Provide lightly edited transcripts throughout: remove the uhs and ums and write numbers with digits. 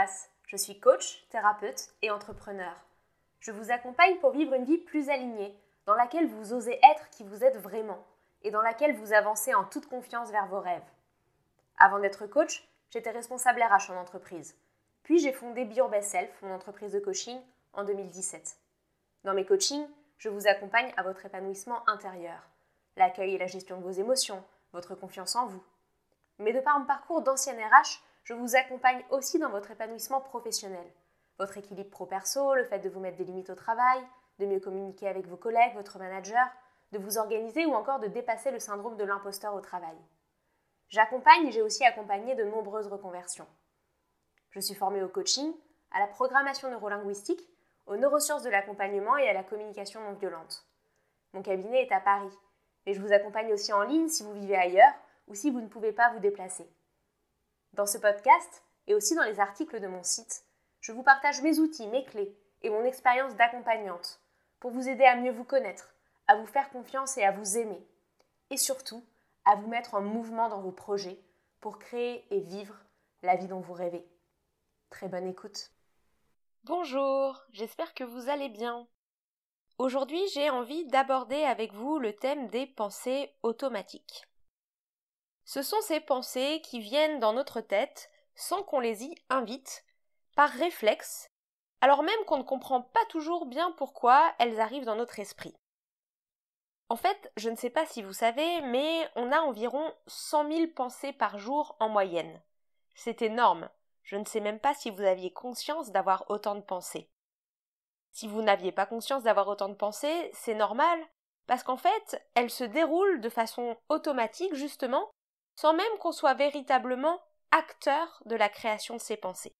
Nicolas, je suis coach, thérapeute et entrepreneur. Je vous accompagne pour vivre une vie plus alignée, dans laquelle vous osez être qui vous êtes vraiment et dans laquelle vous avancez en toute confiance vers vos rêves. Avant d'être coach, j'étais responsable RH en entreprise. Puis j'ai fondé Be Your Best Self, mon entreprise de coaching, en 2017. Dans mes coachings, je vous accompagne à votre épanouissement intérieur, l'accueil et la gestion de vos émotions, votre confiance en vous. Mais de par mon parcours d'ancienne RH, je vous accompagne aussi dans votre épanouissement professionnel, votre équilibre pro-perso, le fait de vous mettre des limites au travail, de mieux communiquer avec vos collègues, votre manager, de vous organiser ou encore de dépasser le syndrome de l'imposteur au travail. J'accompagne et j'ai aussi accompagné de nombreuses reconversions. Je suis formée au coaching, à la programmation neurolinguistique, aux neurosciences de l'accompagnement et à la communication non violente. Mon cabinet est à Paris, mais je vous accompagne aussi en ligne si vous vivez ailleurs ou si vous ne pouvez pas vous déplacer. Dans ce podcast et aussi dans les articles de mon site, je vous partage mes outils, mes clés et mon expérience d'accompagnante pour vous aider à mieux vous connaître, à vous faire confiance et à vous aimer. Et surtout, à vous mettre en mouvement dans vos projets pour créer et vivre la vie dont vous rêvez. Très bonne écoute. Bonjour, j'espère que vous allez bien. Aujourd'hui, j'ai envie d'aborder avec vous le thème des pensées automatiques. Ce sont ces pensées qui viennent dans notre tête sans qu'on les y invite, par réflexe, alors même qu'on ne comprend pas toujours bien pourquoi elles arrivent dans notre esprit. En fait, je ne sais pas si vous savez, mais on a environ 100 000 pensées par jour en moyenne. C'est énorme. Je ne sais même pas si vous aviez conscience d'avoir autant de pensées. Si vous n'aviez pas conscience d'avoir autant de pensées, c'est normal, parce qu'en fait, elles se déroulent de façon automatique, justement, sans même qu'on soit véritablement acteur de la création de ces pensées.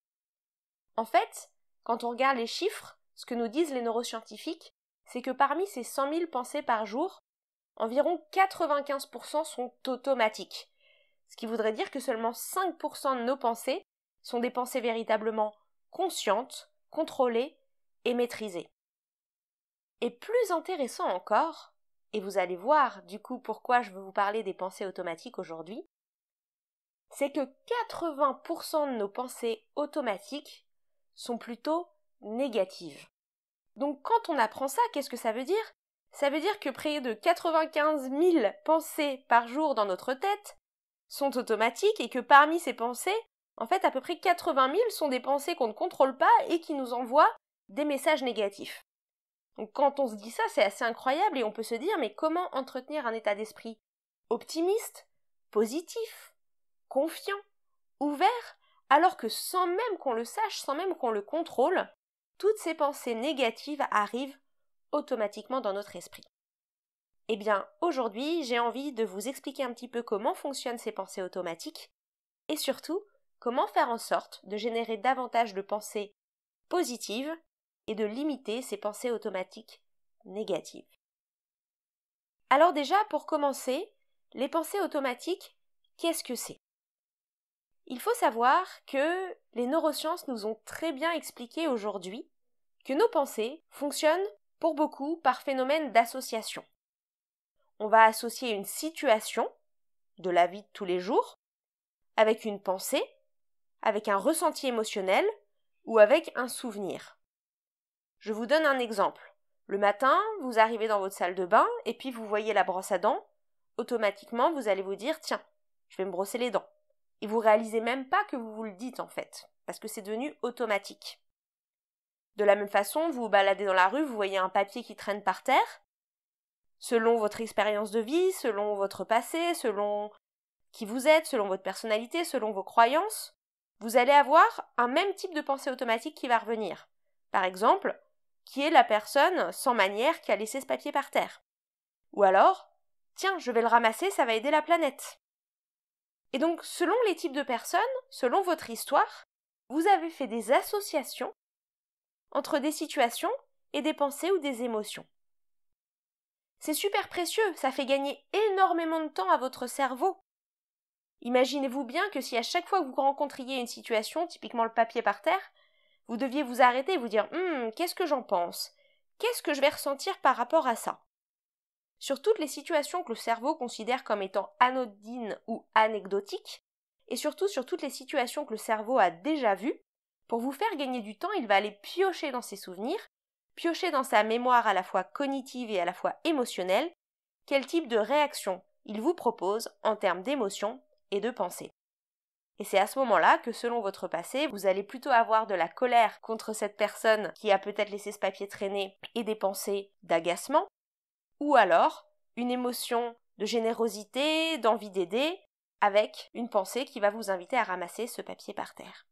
En fait, quand on regarde les chiffres, ce que nous disent les neuroscientifiques, c'est que parmi ces 100 000 pensées par jour, environ 95% sont automatiques, ce qui voudrait dire que seulement 5% de nos pensées sont des pensées véritablement conscientes, contrôlées et maîtrisées. Et plus intéressant encore, et vous allez voir du coup pourquoi je veux vous parler des pensées automatiques aujourd'hui, c'est que 80% de nos pensées automatiques sont plutôt négatives. Donc quand on apprend ça, qu'est-ce que ça veut dire ? Ça veut dire que près de 95 000 pensées par jour dans notre tête sont automatiques et que parmi ces pensées, en fait à peu près 80 000 sont des pensées qu'on ne contrôle pas et qui nous envoient des messages négatifs. Donc quand on se dit ça, c'est assez incroyable et on peut se dire mais comment entretenir un état d'esprit optimiste, positif, confiant, ouvert, alors que sans même qu'on le sache, sans même qu'on le contrôle, toutes ces pensées négatives arrivent automatiquement dans notre esprit. Eh bien, aujourd'hui, j'ai envie de vous expliquer un petit peu comment fonctionnent ces pensées automatiques et surtout, comment faire en sorte de générer davantage de pensées positives et de limiter ces pensées automatiques négatives. Alors déjà, pour commencer, les pensées automatiques, qu'est-ce que c'est ? Il faut savoir que les neurosciences nous ont très bien expliqué aujourd'hui que nos pensées fonctionnent pour beaucoup par phénomène d'association. On va associer une situation de la vie de tous les jours avec une pensée, avec un ressenti émotionnel ou avec un souvenir. Je vous donne un exemple. Le matin, vous arrivez dans votre salle de bain et puis vous voyez la brosse à dents. Automatiquement, vous allez vous dire « Tiens, je vais me brosser les dents ». Et vous réalisez même pas que vous vous le dites en fait, parce que c'est devenu automatique. De la même façon, vous vous baladez dans la rue, vous voyez un papier qui traîne par terre. Selon votre expérience de vie, selon votre passé, selon qui vous êtes, selon votre personnalité, selon vos croyances, vous allez avoir un même type de pensée automatique qui va revenir. Par exemple, qui est la personne sans manière qui a laissé ce papier par terre. Ou alors, tiens, je vais le ramasser, ça va aider la planète. Et donc, selon les types de personnes, selon votre histoire, vous avez fait des associations entre des situations et des pensées ou des émotions. C'est super précieux, ça fait gagner énormément de temps à votre cerveau. Imaginez-vous bien que si à chaque fois que vous rencontriez une situation, typiquement le papier par terre, vous deviez vous arrêter et vous dire « qu'est-ce que j'en pense ? Qu'est-ce que je vais ressentir par rapport à ça ?» Sur toutes les situations que le cerveau considère comme étant anodines ou anecdotiques, et surtout sur toutes les situations que le cerveau a déjà vues, Pour vous faire gagner du temps, il va aller piocher dans ses souvenirs, piocher dans sa mémoire à la fois cognitive et à la fois émotionnelle, quel type de réaction il vous propose en termes d'émotion et de pensée. Et c'est à ce moment-là que selon votre passé, vous allez plutôt avoir de la colère contre cette personne qui a peut-être laissé ce papier traîner et des pensées d'agacement, ou alors une émotion de générosité, d'envie d'aider, avec une pensée qui va vous inviter à ramasser ce papier par terre.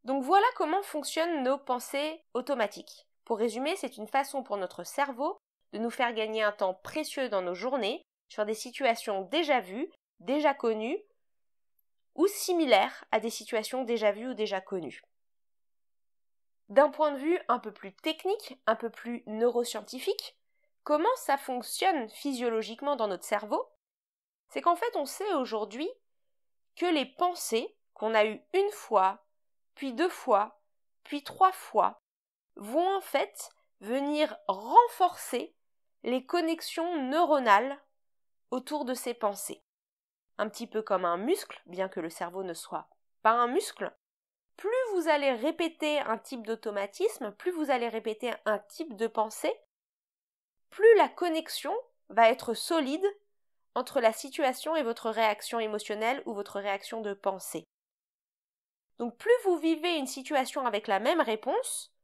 Donc voilà comment fonctionnent nos pensées automatiques. Pour résumer, c'est une façon pour notre cerveau de nous faire gagner un temps précieux dans nos journées sur des situations déjà vues, déjà connues, ou similaires à des situations déjà vues ou déjà connues. D'un point de vue un peu plus technique, un peu plus neuroscientifique, comment ça fonctionne physiologiquement dans notre cerveau? C'est qu'en fait, on sait aujourd'hui que les pensées qu'on a eues une fois, puis 2 fois, puis 3 fois, vont en fait venir renforcer les connexions neuronales autour de ces pensées. Un petit peu comme un muscle, bien que le cerveau ne soit pas un muscle, plus vous allez répéter un type d'automatisme, plus vous allez répéter un type de pensée, plus la connexion va être solide entre la situation et votre réaction émotionnelle ou votre réaction de pensée. Donc plus vous vivez une situation avec la même réponse,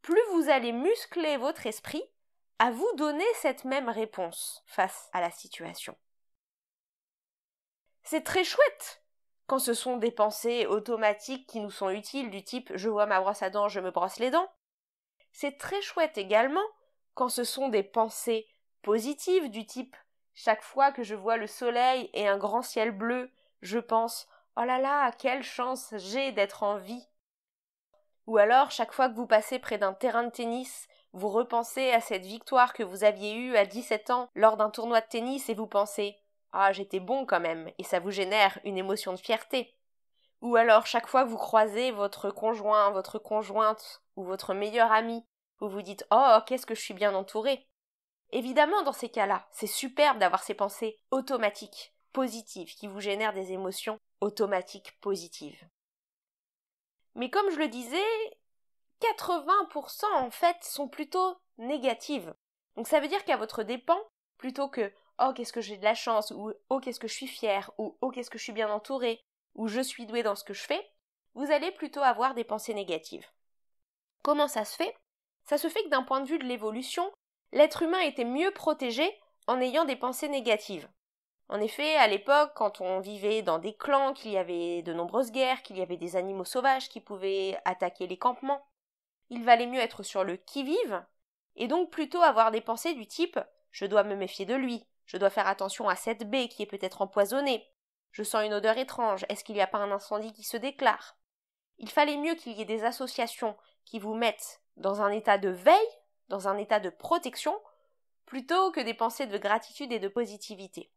plus vous allez muscler votre esprit à vous donner cette même réponse face à la situation. C'est très chouette quand ce sont des pensées automatiques qui nous sont utiles du type « je vois ma brosse à dents, je me brosse les dents ». C'est très chouette également quand ce sont des pensées positives du type « chaque fois que je vois le soleil et un grand ciel bleu, je pense « oh là là, quelle chance j'ai d'être en vie ». Ou alors, chaque fois que vous passez près d'un terrain de tennis, vous repensez à cette victoire que vous aviez eue à 17 ans lors d'un tournoi de tennis et vous pensez « ah, j'étais bon quand même » et ça vous génère une émotion de fierté. Ou alors, chaque fois que vous croisez votre conjoint, votre conjointe ou votre meilleur ami, vous vous dites « oh, qu'est-ce que je suis bien entourée ». Évidemment, dans ces cas-là, c'est superbe d'avoir ces pensées automatiques, positives, qui vous génèrent des émotions automatiques positives. Mais comme je le disais, 80% en fait sont plutôt négatives. Donc ça veut dire qu'à votre dépens, plutôt que « oh, qu'est-ce que j'ai de la chance » ou « oh, qu'est-ce que je suis fière » ou « oh, qu'est-ce que je suis bien entourée » ou « je suis douée dans ce que je fais », vous allez plutôt avoir des pensées négatives. Comment ça se fait? Ça se fait que d'un point de vue de l'évolution, l'être humain était mieux protégé en ayant des pensées négatives. En effet, à l'époque, quand on vivait dans des clans, qu'il y avait de nombreuses guerres, qu'il y avait des animaux sauvages qui pouvaient attaquer les campements, il valait mieux être sur le qui-vive, et donc plutôt avoir des pensées du type « je dois me méfier de lui, je dois faire attention à cette baie qui est peut-être empoisonnée, je sens une odeur étrange, est-ce qu'il n'y a pas un incendie qui se déclare ?» Il fallait mieux qu'il y ait des associations qui vous mettent dans un état de veille, dans un état de protection, plutôt que des pensées de gratitude et de positivité.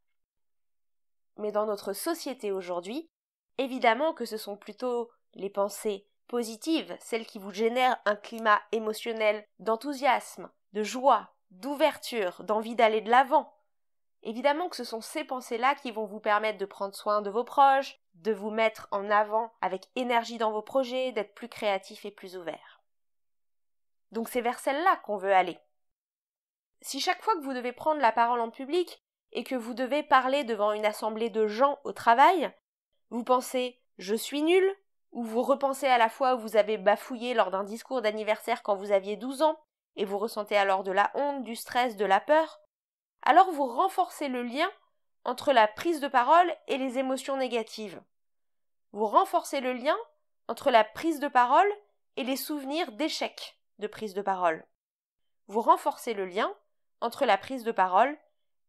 Mais dans notre société aujourd'hui, évidemment que ce sont plutôt les pensées positives, celles qui vous génèrent un climat émotionnel d'enthousiasme, de joie, d'ouverture, d'envie d'aller de l'avant. Évidemment que ce sont ces pensées-là qui vont vous permettre de prendre soin de vos proches, de vous mettre en avant avec énergie dans vos projets, d'être plus créatif et plus ouvert. Donc c'est vers celle-là qu'on veut aller. Si chaque fois que vous devez prendre la parole en public et que vous devez parler devant une assemblée de gens au travail, vous pensez « je suis nul » ou vous repensez à la fois où vous avez bafouillé lors d'un discours d'anniversaire quand vous aviez 12 ans et vous ressentez alors de la honte, du stress, de la peur, alors vous renforcez le lien entre la prise de parole et les émotions négatives. Vous renforcez le lien entre la prise de parole et les souvenirs d'échec de prise de parole. Vous renforcez le lien entre la prise de parole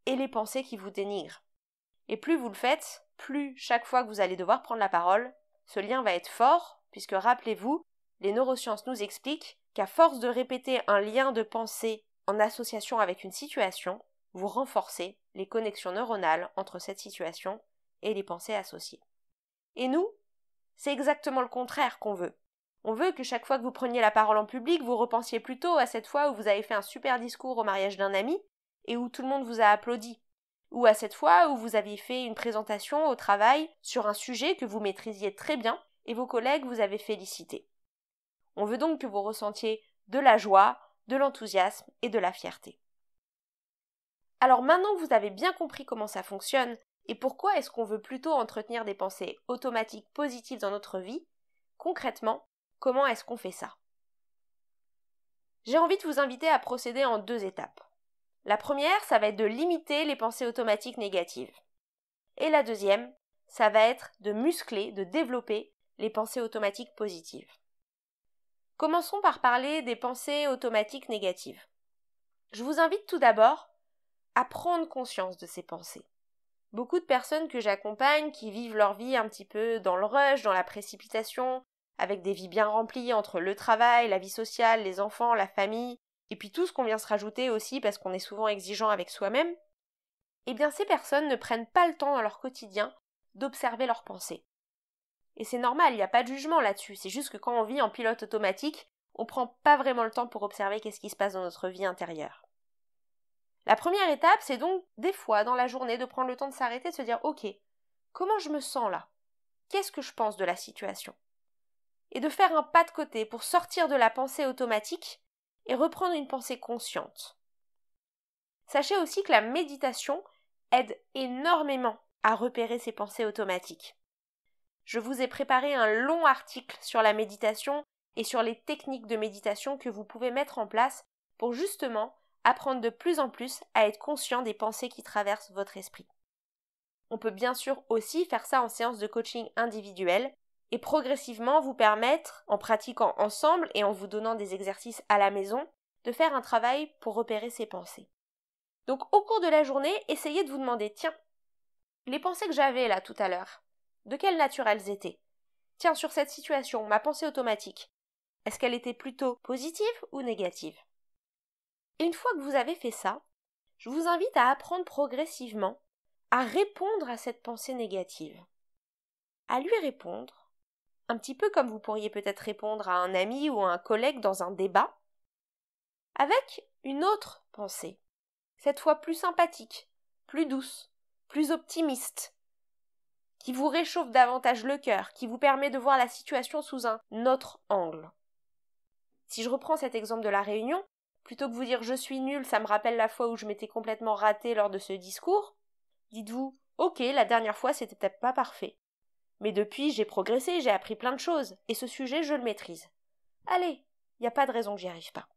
et les pensées qui vous dénigrent. Et plus vous le faites, plus chaque fois que vous allez devoir prendre la parole, ce lien va être fort, puisque rappelez-vous, les neurosciences nous expliquent qu'à force de répéter un lien de pensée en association avec une situation, vous renforcez les connexions neuronales entre cette situation et les pensées associées. Et nous, c'est exactement le contraire qu'on veut. On veut que chaque fois que vous preniez la parole en public, vous repensiez plutôt à cette fois où vous avez fait un super discours au mariage d'un ami et où tout le monde vous a applaudi, ou à cette fois où vous aviez fait une présentation au travail sur un sujet que vous maîtrisiez très bien et vos collègues vous avaient félicité. On veut donc que vous ressentiez de la joie, de l'enthousiasme et de la fierté. Alors maintenant que vous avez bien compris comment ça fonctionne et pourquoi est-ce qu'on veut plutôt entretenir des pensées automatiques positives dans notre vie, concrètement, comment est-ce qu'on fait ça? J'ai envie de vous inviter à procéder en 2 étapes. La première, ça va être de limiter les pensées automatiques négatives. Et la deuxième, ça va être de muscler, de développer les pensées automatiques positives. Commençons par parler des pensées automatiques négatives. Je vous invite tout d'abord à prendre conscience de ces pensées. Beaucoup de personnes que j'accompagne qui vivent leur vie un petit peu dans le rush, dans la précipitation, avec des vies bien remplies entre le travail, la vie sociale, les enfants, la famille, et puis tout ce qu'on vient se rajouter aussi parce qu'on est souvent exigeant avec soi-même, eh bien ces personnes ne prennent pas le temps dans leur quotidien d'observer leurs pensées. Et c'est normal, il n'y a pas de jugement là-dessus, c'est juste que quand on vit en pilote automatique, on ne prend pas vraiment le temps pour observer qu'est-ce qui se passe dans notre vie intérieure. La première étape, c'est donc des fois dans la journée de prendre le temps de s'arrêter et de se dire « Ok, comment je me sens là? Qu'est-ce que je pense de la situation ?» Et de faire un pas de côté pour sortir de la pensée automatique et reprendre une pensée consciente. Sachez aussi que la méditation aide énormément à repérer ces pensées automatiques. Je vous ai préparé un long article sur la méditation et sur les techniques de méditation que vous pouvez mettre en place pour justement apprendre de plus en plus à être conscient des pensées qui traversent votre esprit. On peut bien sûr aussi faire ça en séance de coaching individuel et progressivement vous permettre, en pratiquant ensemble et en vous donnant des exercices à la maison, de faire un travail pour repérer ces pensées. Donc au cours de la journée, essayez de vous demander, tiens, les pensées que j'avais là tout à l'heure, de quelle nature elles étaient? Tiens, sur cette situation, ma pensée automatique, est-ce qu'elle était plutôt positive ou négative? Et une fois que vous avez fait ça, je vous invite à apprendre progressivement à répondre à cette pensée négative. À lui répondre, un petit peu comme vous pourriez peut-être répondre à un ami ou à un collègue dans un débat, avec une autre pensée, cette fois plus sympathique, plus douce, plus optimiste, qui vous réchauffe davantage le cœur, qui vous permet de voir la situation sous un autre angle. Si je reprends cet exemple de la réunion, plutôt que vous dire « je suis nul, ça me rappelle la fois où je m'étais complètement raté lors de ce discours », dites-vous « ok, la dernière fois c'était peut-être pas parfait. Mais depuis j'ai progressé, j'ai appris plein de choses, et ce sujet je le maîtrise. Allez, il n'y a pas de raison que j'y arrive pas. »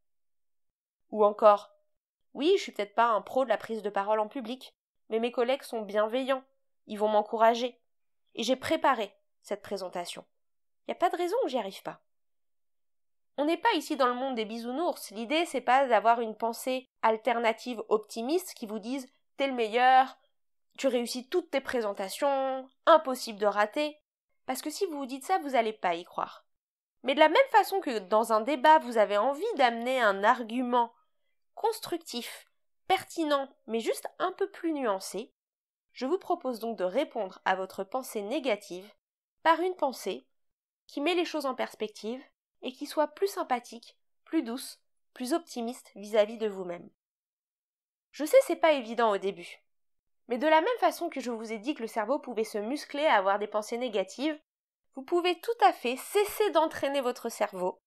Ou encore « oui, je suis peut-être pas un pro de la prise de parole en public, mais mes collègues sont bienveillants, ils vont m'encourager. Et j'ai préparé cette présentation. Il n'y a pas de raison que j'y arrive pas. » On n'est pas ici dans le monde des bisounours. L'idée, c'est pas d'avoir une pensée alternative optimiste qui vous dise « t'es le meilleur, tu réussis toutes tes présentations, impossible de rater ». Parce que si vous vous dites ça, vous n'allez pas y croire. Mais de la même façon que dans un débat, vous avez envie d'amener un argument constructif, pertinent, mais juste un peu plus nuancé, je vous propose donc de répondre à votre pensée négative par une pensée qui met les choses en perspective et qui soit plus sympathique, plus douce, plus optimiste vis-à-vis de vous-même. Je sais, c'est pas évident au début. Mais de la même façon que je vous ai dit que le cerveau pouvait se muscler à avoir des pensées négatives, vous pouvez tout à fait cesser d'entraîner votre cerveau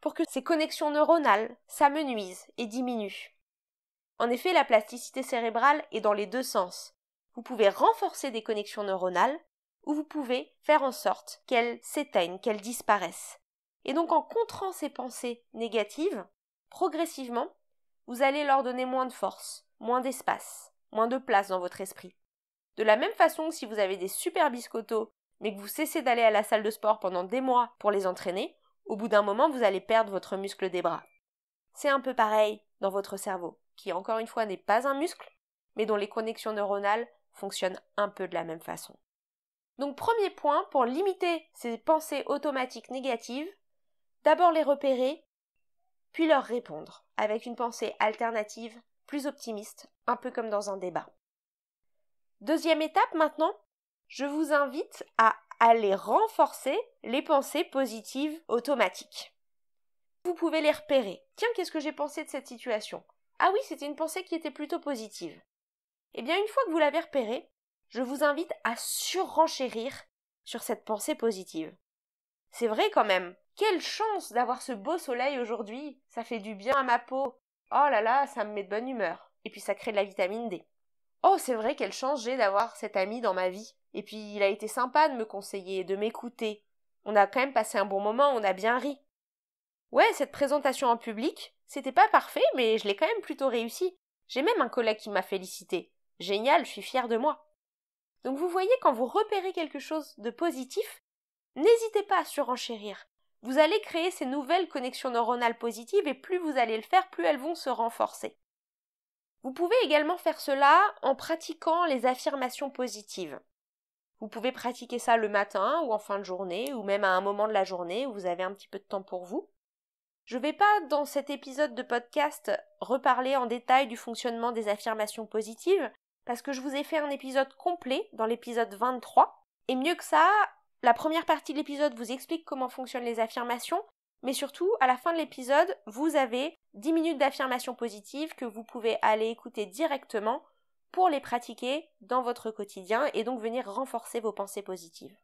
pour que ses connexions neuronales s'amenuisent et diminuent. En effet, la plasticité cérébrale est dans les deux sens. Vous pouvez renforcer des connexions neuronales ou vous pouvez faire en sorte qu'elles s'éteignent, qu'elles disparaissent. Et donc en contrant ces pensées négatives, progressivement, vous allez leur donner moins de force, moins d'espace, moins de place dans votre esprit. De la même façon que si vous avez des super biscottos, mais que vous cessez d'aller à la salle de sport pendant des mois pour les entraîner, au bout d'un moment, vous allez perdre votre muscle des bras. C'est un peu pareil dans votre cerveau, qui encore une fois n'est pas un muscle, mais dont les connexions neuronales fonctionnent un peu de la même façon. Donc premier point, pour limiter ces pensées automatiques négatives, d'abord les repérer, puis leur répondre, avec une pensée alternative, plus optimiste, un peu comme dans un débat. Deuxième étape maintenant, je vous invite à aller renforcer les pensées positives automatiques. Vous pouvez les repérer. Tiens, qu'est-ce que j'ai pensé de cette situation? Ah oui, c'était une pensée qui était plutôt positive. Eh bien, une fois que vous l'avez repérée, je vous invite à surenchérir sur cette pensée positive. c'est vrai quand même. Quelle chance d'avoir ce beau soleil aujourd'hui. Ça fait du bien à ma peau. Oh là là, ça me met de bonne humeur. Et puis ça crée de la vitamine D. Oh, c'est vrai, quelle chance j'ai d'avoir cet ami dans ma vie. Et puis il a été sympa de me conseiller, de m'écouter. On a quand même passé un bon moment, on a bien ri. Ouais, cette présentation en public, c'était pas parfait, mais je l'ai quand même plutôt réussi. J'ai même un collègue qui m'a félicité. Génial, je suis fière de moi. Donc vous voyez, quand vous repérez quelque chose de positif, n'hésitez pas à surenchérir. Vous allez créer ces nouvelles connexions neuronales positives et plus vous allez le faire, plus elles vont se renforcer. Vous pouvez également faire cela en pratiquant les affirmations positives. Vous pouvez pratiquer ça le matin ou en fin de journée ou même à un moment de la journée où vous avez un petit peu de temps pour vous. Je ne vais pas, dans cet épisode de podcast, reparler en détail du fonctionnement des affirmations positives parce que je vous ai fait un épisode complet dans l'épisode 23. Et mieux que ça, la première partie de l'épisode vous explique comment fonctionnent les affirmations, mais surtout, à la fin de l'épisode, vous avez 10 minutes d'affirmations positives que vous pouvez aller écouter directement pour les pratiquer dans votre quotidien et donc venir renforcer vos pensées positives.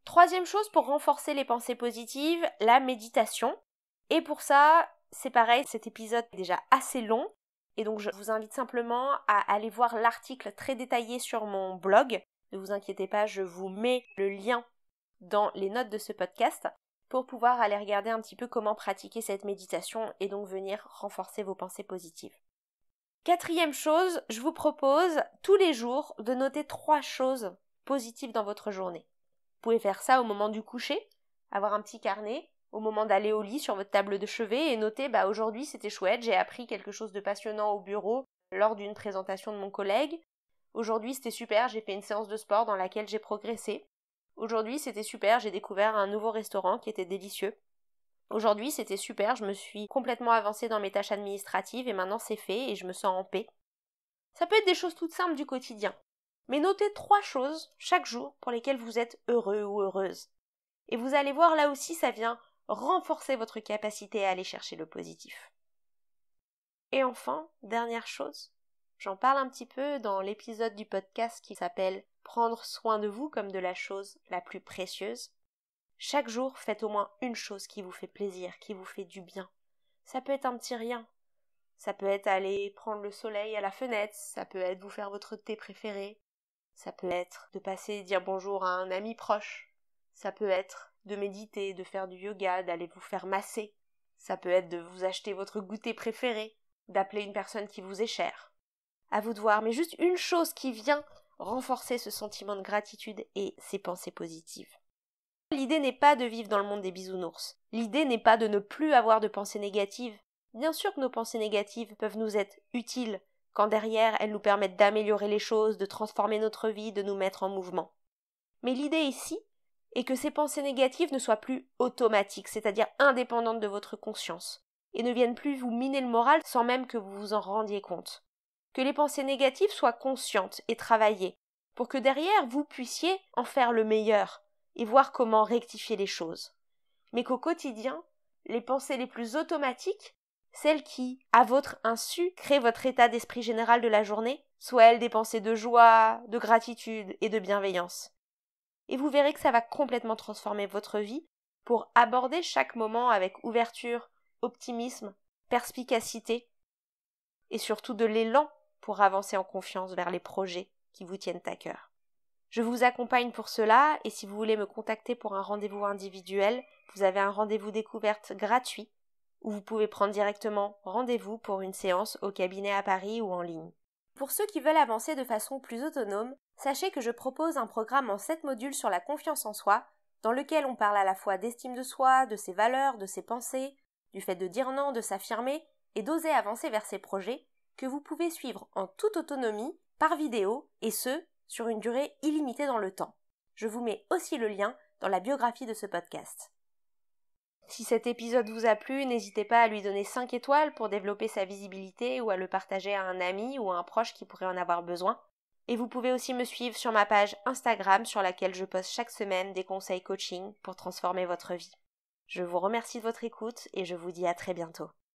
Troisième chose pour renforcer les pensées positives, la méditation. Et pour ça, c'est pareil, cet épisode est déjà assez long, et donc je vous invite simplement à aller voir l'article très détaillé sur mon blog. Ne vous inquiétez pas, je vous mets le lien dans les notes de ce podcast pour pouvoir aller regarder un petit peu comment pratiquer cette méditation et donc venir renforcer vos pensées positives. Quatrième chose, je vous propose tous les jours de noter 3 choses positives dans votre journée. Vous pouvez faire ça au moment du coucher, avoir un petit carnet, au moment d'aller au lit sur votre table de chevet et noter aujourd'hui c'était chouette, j'ai appris quelque chose de passionnant au bureau lors d'une présentation de mon collègue. Aujourd'hui c'était super, j'ai fait une séance de sport dans laquelle j'ai progressé. Aujourd'hui c'était super, j'ai découvert un nouveau restaurant qui était délicieux. Aujourd'hui c'était super, je me suis complètement avancée dans mes tâches administratives et maintenant c'est fait et je me sens en paix. Ça peut être des choses toutes simples du quotidien. Mais notez 3 choses chaque jour pour lesquelles vous êtes heureux ou heureuse. Et vous allez voir, là aussi ça vient renforcer votre capacité à aller chercher le positif. Et enfin, dernière chose, j'en parle un petit peu dans l'épisode du podcast qui s'appelle « Prendre soin de vous comme de la chose la plus précieuse ». Chaque jour, faites au moins une chose qui vous fait plaisir, qui vous fait du bien. Ça peut être un petit rien. Ça peut être aller prendre le soleil à la fenêtre, ça peut être vous faire votre thé préféré, ça peut être de passer dire bonjour à un ami proche, ça peut être de méditer, de faire du yoga, d'aller vous faire masser. Ça peut être de vous acheter votre goûter préféré, d'appeler une personne qui vous est chère. À vous de voir, mais juste une chose qui vient renforcer ce sentiment de gratitude et ces pensées positives. L'idée n'est pas de vivre dans le monde des bisounours. L'idée n'est pas de ne plus avoir de pensées négatives. Bien sûr que nos pensées négatives peuvent nous être utiles quand derrière elles nous permettent d'améliorer les choses, de transformer notre vie, de nous mettre en mouvement. Mais l'idée ici est que ces pensées négatives ne soient plus automatiques, c'est-à-dire indépendantes de votre conscience, et ne viennent plus vous miner le moral sans même que vous vous en rendiez compte. Que les pensées négatives soient conscientes et travaillées, pour que derrière vous puissiez en faire le meilleur et voir comment rectifier les choses. Mais qu'au quotidien, les pensées les plus automatiques, celles qui, à votre insu, créent votre état d'esprit général de la journée, soient elles des pensées de joie, de gratitude et de bienveillance. Et vous verrez que ça va complètement transformer votre vie pour aborder chaque moment avec ouverture, optimisme, perspicacité et surtout de l'élan pour avancer en confiance vers les projets qui vous tiennent à cœur. Je vous accompagne pour cela et si vous voulez me contacter pour un rendez-vous individuel, vous avez un rendez-vous découverte gratuit où vous pouvez prendre directement rendez-vous pour une séance au cabinet à Paris ou en ligne. Pour ceux qui veulent avancer de façon plus autonome, sachez que je propose un programme en 7 modules sur la confiance en soi, dans lequel on parle à la fois d'estime de soi, de ses valeurs, de ses pensées, du fait de dire non, de s'affirmer et d'oser avancer vers ses projets, que vous pouvez suivre en toute autonomie, par vidéo, et ce, sur une durée illimitée dans le temps. Je vous mets aussi le lien dans la biographie de ce podcast. Si cet épisode vous a plu, n'hésitez pas à lui donner 5 étoiles pour développer sa visibilité ou à le partager à un ami ou à un proche qui pourrait en avoir besoin. Et vous pouvez aussi me suivre sur ma page Instagram sur laquelle je poste chaque semaine des conseils coaching pour transformer votre vie. Je vous remercie de votre écoute et je vous dis à très bientôt.